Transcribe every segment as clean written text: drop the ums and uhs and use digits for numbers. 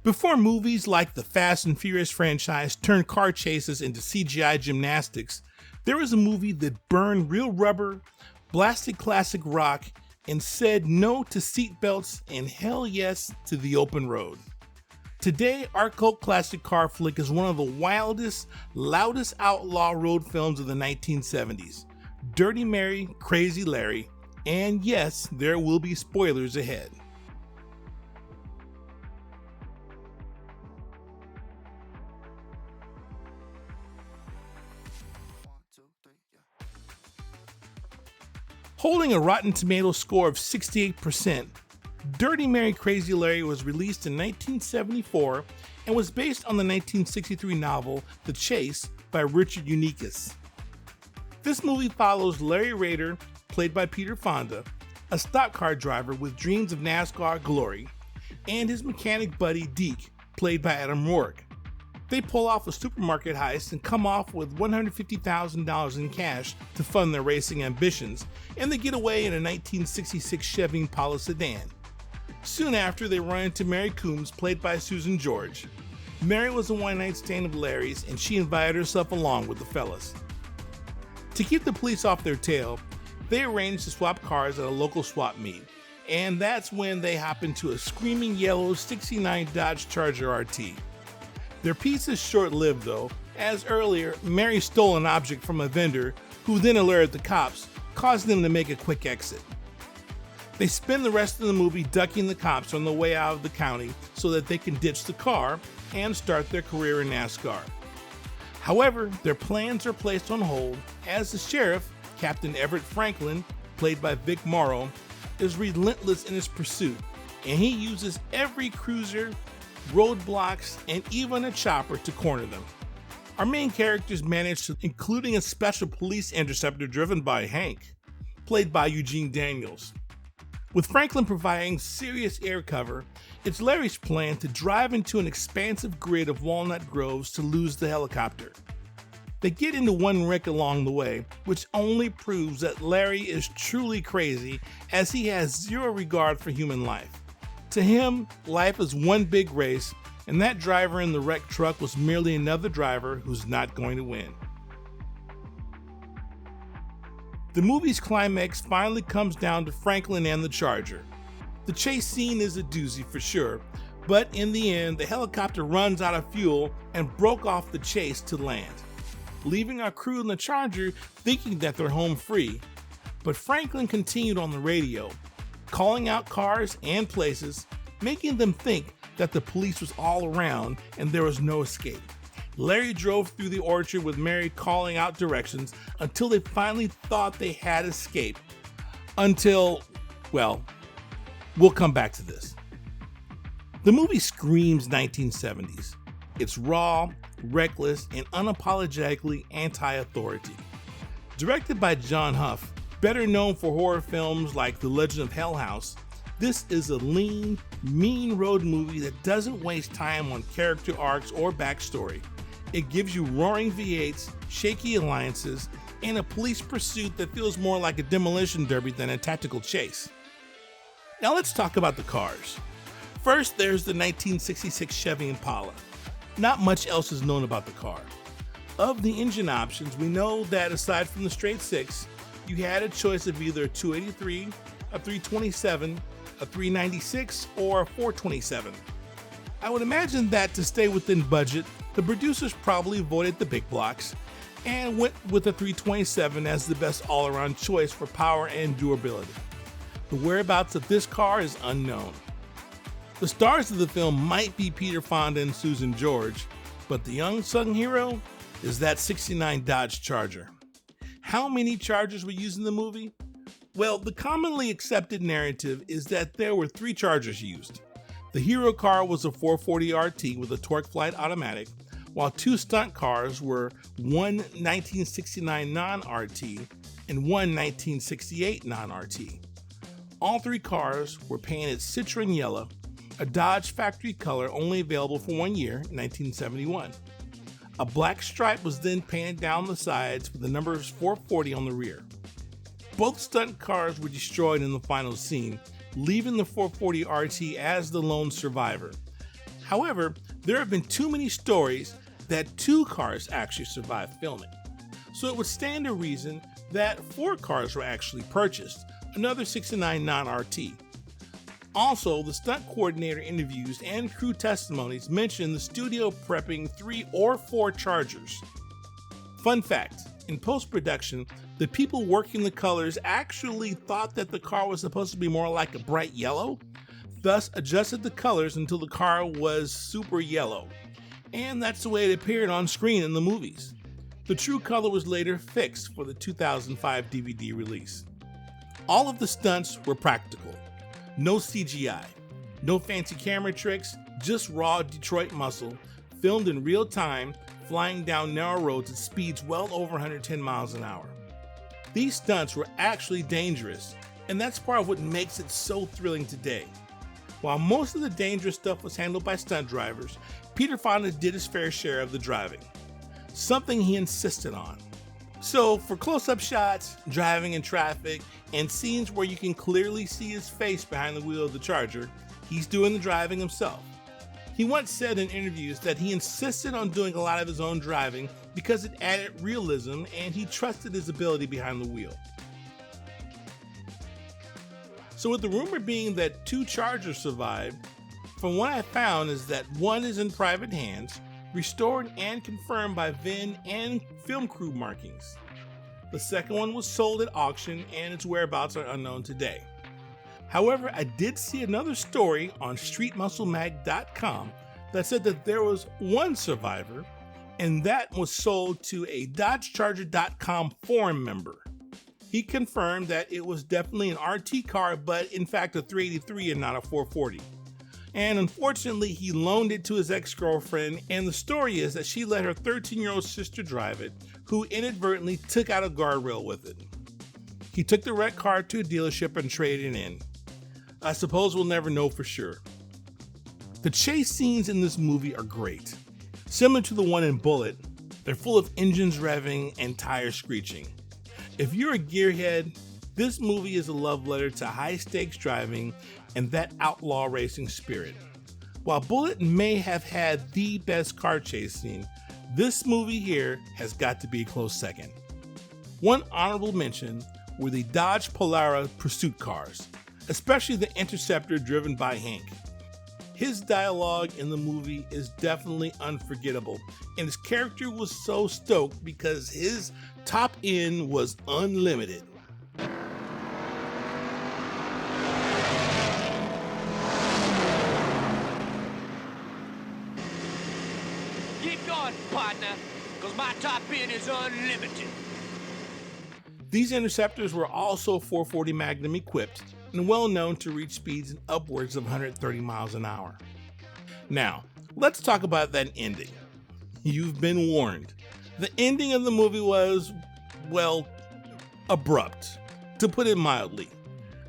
Before movies like the Fast and Furious franchise turned car chases into CGI gymnastics, there was a movie that burned real rubber, blasted classic rock, and said no to seatbelts and hell yes to the open road. Today, our cult classic car flick is one of the wildest, loudest outlaw road films of the 1970s. Dirty Mary, Crazy Larry, and yes, there will be spoilers ahead. Holding a Rotten Tomatoes score of 68%, Dirty Mary, Crazy Larry was released in 1974 and was based on the 1963 novel The Chase by Richard Uniacke. This movie follows Larry Rader, played by Peter Fonda, a stock car driver with dreams of NASCAR glory, and his mechanic buddy Deke, played by Adam Rourke. They pull off a supermarket heist and come off with $150,000 in cash to fund their racing ambitions, and they get away in a 1966 Chevy Impala sedan. Soon after, they run into Mary Coombs, played by Susan George. Mary was a one-night stand of Larry's, and she invited herself along with the fellas. To keep the police off their tail, they arrange to swap cars at a local swap meet, and that's when they hop into a screaming yellow 69 Dodge Charger RT. Their piece is short-lived though, as earlier, Mary stole an object from a vendor who then alerted the cops, causing them to make a quick exit. They spend the rest of the movie ducking the cops on the way out of the county so that they can ditch the car and start their career in NASCAR. However, their plans are placed on hold as the sheriff, Captain Everett Franklin, played by Vic Morrow, is relentless in his pursuit, and he uses every cruiser, roadblocks, and even a chopper to corner them. Our main characters manage to, including a special police interceptor driven by Hank, played by Eugene Daniels. With Franklin providing serious air cover, it's Larry's plan to drive into an expansive grid of walnut groves to lose the helicopter. They get into one wreck along the way, which only proves that Larry is truly crazy, as he has zero regard for human life. To him, life is one big race, and that driver in the wrecked truck was merely another driver who's not going to win. The movie's climax finally comes down to Franklin and the Charger. The chase scene is a doozy for sure, but in the end, the helicopter runs out of fuel and broke off the chase to land, leaving our crew in the Charger thinking that they're home free. But Franklin continued on the radio, calling out cars and places, making them think that the police was all around and there was no escape. Larry drove through the orchard with Mary calling out directions until they finally thought they had escaped. Well, we'll come back to this. The movie screams 1970s. It's raw, reckless, and unapologetically anti-authority. Directed by John Huff, better known for horror films like The Legend of Hell House, this is a lean, mean road movie that doesn't waste time on character arcs or backstory. It gives you roaring V8s, shaky alliances, and a police pursuit that feels more like a demolition derby than a tactical chase. Now let's talk about the cars. First, there's the 1966 Chevy Impala. Not much else is known about the car. Of the engine options, we know that aside from the straight six, you had a choice of either a 283, a 327, a 396, or a 427. I would imagine that to stay within budget, the producers probably avoided the big blocks and went with the 327 as the best all-around choice for power and durability. The whereabouts of this car is unknown. The stars of the film might be Peter Fonda and Susan George, but the unsung hero is that 69 Dodge Charger. How many Chargers were used in the movie? Well, the commonly accepted narrative is that there were 3 Chargers used. The hero car was a 440 RT with a torque flight automatic, while 2 stunt cars were one 1969 non-RT and one 1968 non-RT. All 3 cars were painted citron yellow, a Dodge factory color only available for 1 year, 1971. A black stripe was then painted down the sides with the numbers 440 on the rear. Both stunt cars were destroyed in the final scene, leaving the 440 RT as the lone survivor. However, there have been too many stories that 2 cars actually survived filming. So it would stand to reason that 4 cars were actually purchased, another 69 non-RT. Also, the stunt coordinator interviews and crew testimonies mention the studio prepping 3 or 4 Chargers. Fun fact, in post-production, the people working the colors actually thought that the car was supposed to be more like a bright yellow, thus adjusted the colors until the car was super yellow. And that's the way it appeared on screen in the movies. The true color was later fixed for the 2005 DVD release. All of the stunts were practical. No CGI, no fancy camera tricks, just raw Detroit muscle, filmed in real time, flying down narrow roads at speeds well over 110 miles an hour. These stunts were actually dangerous, and that's part of what makes it so thrilling today. While most of the dangerous stuff was handled by stunt drivers, Peter Fonda did his fair share of the driving, something he insisted on. So for close-up shots, driving in traffic, and scenes where you can clearly see his face behind the wheel of the Charger, he's doing the driving himself. He once said in interviews that he insisted on doing a lot of his own driving because it added realism and he trusted his ability behind the wheel. So with the rumor being that 2 Chargers survived, from what I found is that one is in private hands, restored and confirmed by VIN and film crew markings. The second one was sold at auction and its whereabouts are unknown today. However, I did see another story on streetmusclemag.com that said that there was one survivor and that was sold to a DodgeCharger.com forum member. He confirmed that it was definitely an RT car, but in fact a 383 and not a 440. And unfortunately, he loaned it to his ex-girlfriend, and the story is that she let her 13-year-old sister drive it, who inadvertently took out a guardrail with it. He took the wrecked car to a dealership and traded it in. I suppose we'll never know for sure. The chase scenes in this movie are great. Similar to the one in Bullet, they're full of engines revving and tires screeching. If you're a gearhead, this movie is a love letter to high-stakes driving and that outlaw racing spirit. While Bullet may have had the best car chase scene, this movie here has got to be a close second. One honorable mention were the Dodge Polara pursuit cars, especially the Interceptor driven by Hank. His dialogue in the movie is definitely unforgettable, and his character was so stoked because his top end was unlimited. Keep going, partner, because my top end is unlimited. These Interceptors were also 440 Magnum equipped and well known to reach speeds in upwards of 130 miles an hour. Now, let's talk about that ending. You've been warned. The ending of the movie was, well, abrupt, to put it mildly.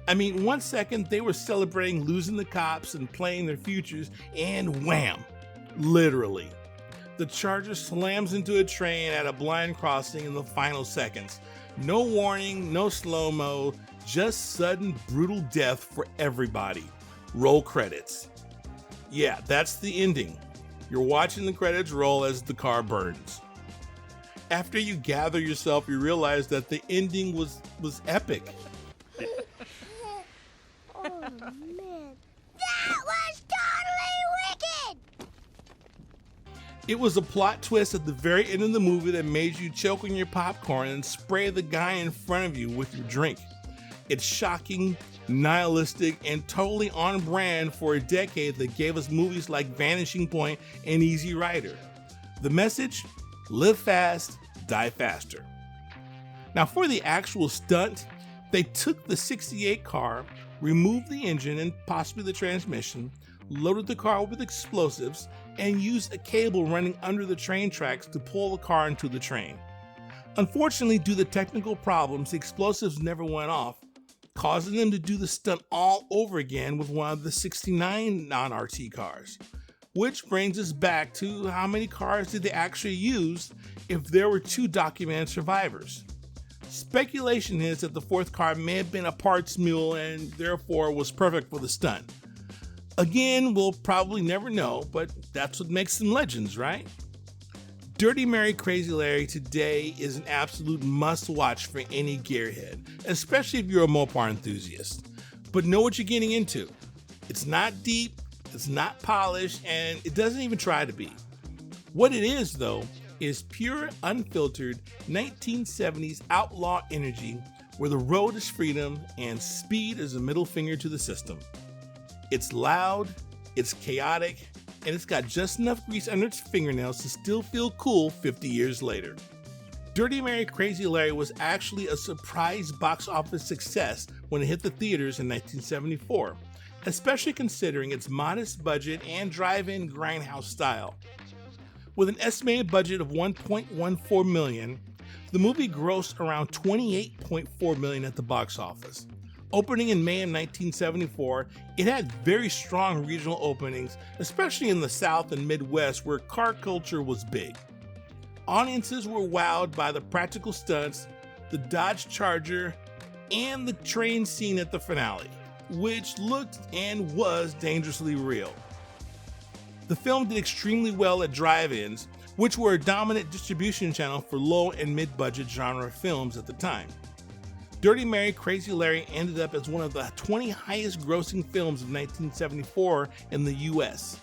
I mean, 1 second they were celebrating losing the cops and playing their futures, and wham, literally. The Charger slams into a train at a blind crossing in the final seconds. No warning, no slow-mo, just sudden brutal death for everybody. Roll credits. Yeah, that's the ending. You're watching the credits roll as the car burns. After you gather yourself, you realize that the ending was epic. Oh man, that was totally wicked! It was a plot twist at the very end of the movie that made you choke on your popcorn and spray the guy in front of you with your drink. It's shocking, nihilistic, and totally on brand for a decade that gave us movies like Vanishing Point and Easy Rider. The message? Live fast, die faster. Now for the actual stunt, they took the 68 car, removed the engine and possibly the transmission, loaded the car with explosives, and used a cable running under the train tracks to pull the car into the train. Unfortunately, due to technical problems, the explosives never went off, causing them to do the stunt all over again with one of the 69 non-RT cars. Which brings us back to how many cars did they actually use if there were 2 documented survivors. Speculation is that the 4th car may have been a parts mule and therefore was perfect for the stunt. Again, we'll probably never know, but that's what makes them legends, right? Dirty Mary Crazy Larry today is an absolute must-watch for any gearhead, especially if you're a Mopar enthusiast. But know what you're getting into. It's not deep, it's not polished, and it doesn't even try to be. What it is, though, is pure, unfiltered 1970s outlaw energy where the road is freedom and speed is a middle finger to the system. It's loud, it's chaotic, and it's got just enough grease under its fingernails to still feel cool 50 years later. Dirty Mary Crazy Larry was actually a surprise box office success when it hit the theaters in 1974, especially considering its modest budget and drive-in grindhouse style. With an estimated budget of $1.14 million, the movie grossed around $28.4 million at the box office. Opening in Mayhem 1974, it had very strong regional openings, especially in the South and Midwest where car culture was big. Audiences were wowed by the practical stunts, the Dodge Charger, and the train scene at the finale, which looked and was dangerously real. The film did extremely well at drive-ins, which were a dominant distribution channel for low and mid-budget genre films at the time. Dirty Mary Crazy Larry ended up as one of the 20 highest grossing films of 1974 in the US.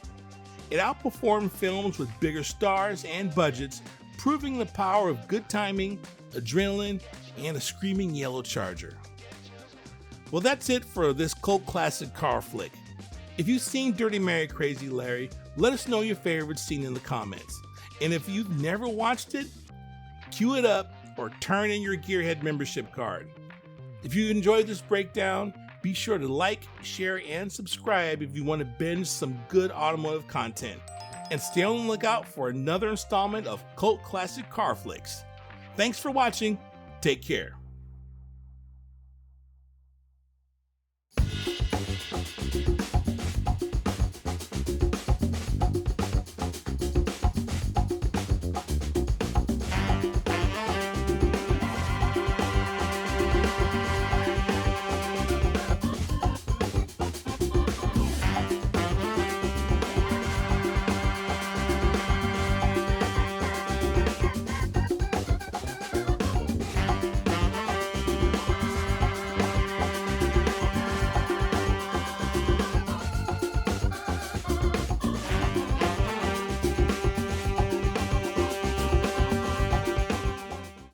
It outperformed films with bigger stars and budgets, proving the power of good timing, adrenaline, and a screaming yellow Charger. Well, that's it for this cult classic car flick. If you've seen Dirty Mary Crazy Larry, let us know your favorite scene in the comments. And if you've never watched it, queue it up or turn in your Gearhead membership card. If you enjoyed this breakdown, be sure to like, share, and subscribe if you want to binge some good automotive content. And stay on the lookout for another installment of Cult Classic Car Flicks. Thanks for watching. Take care.